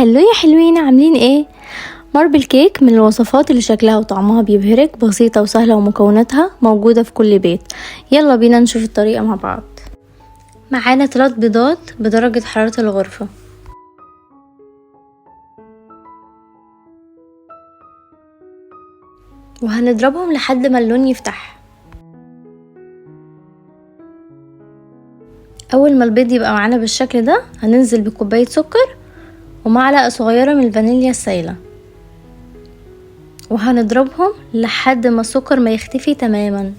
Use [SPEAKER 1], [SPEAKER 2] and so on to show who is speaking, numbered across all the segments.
[SPEAKER 1] هلو يا حلوين، عاملين ايه؟ ماربل كيك من الوصفات اللي شكلها وطعمها بيبهرك، بسيطة وسهلة ومكوناتها موجودة في كل بيت. يلا بينا نشوف الطريقة مع بعض. معانا 3 بيضات بدرجة حرارة الغرفة، وهنضربهم لحد ما اللون يفتح. اول ما البيض يبقى معانا بالشكل ده هننزل بكوباية سكر ومعلقة صغيرة من الفانيليا السايلة، وهنضربهم لحد ما السكر ما يختفي تماما.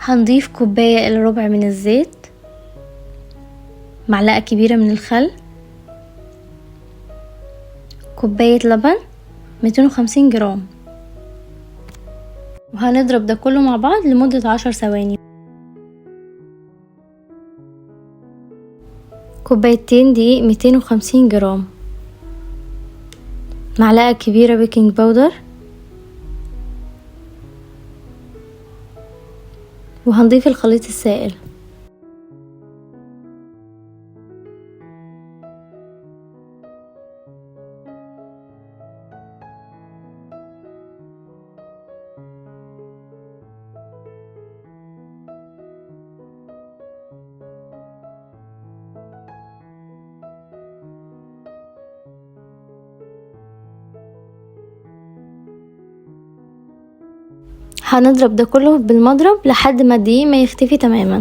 [SPEAKER 1] هنضيف كوباية إلا ربع من الزيت، معلقة كبيرة من الخل، كوباية لبن 250 جرام، وهنضرب ده كله مع بعض لمدة 10 ثواني. كوبايتين دقيق 250 جرام، معلقة كبيرة بيكنج باودر، وهنضيف الخليط السائل. هنضرب ده كله بالمضرب لحد ما الدقيق ما يختفي تماما.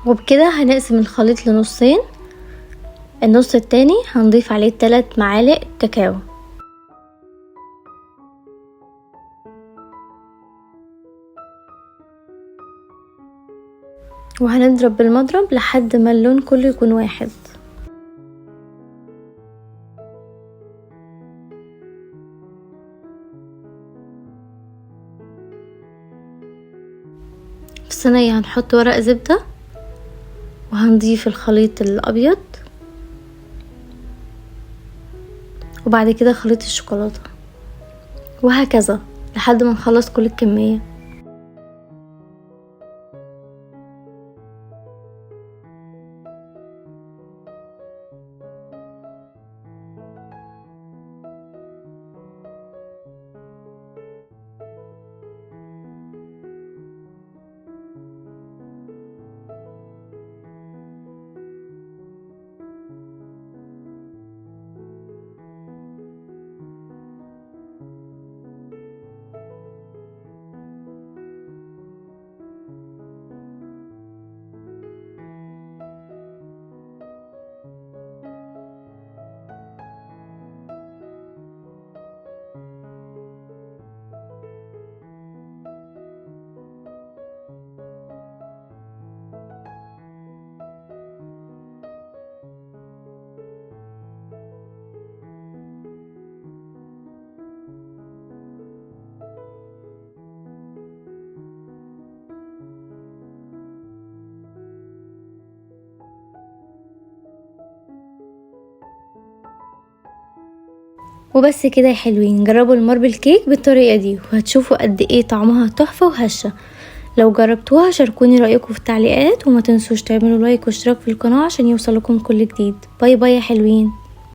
[SPEAKER 1] وبكده هنقسم الخليط لنصين، النص التاني هنضيف عليه 3 معالق كاكاو، وهنضرب بالمضرب لحد ما اللون كله يكون واحد. في الصينية هنحط ورق زبدة، وهنضيف الخليط الابيض، وبعد كده خليط الشوكولاتة، وهكذا لحد ما نخلص كل الكمية. وبس كده يا حلوين، جربوا الماربل كيك بالطريقة دي وهتشوفوا قد ايه طعمها تحفة وهشة. لو جربتوها شاركوني رأيكم في التعليقات، وما تنسوش تعملوا لايك واشتراك في القناة عشان يوصلكم كل جديد. باي باي يا حلوين.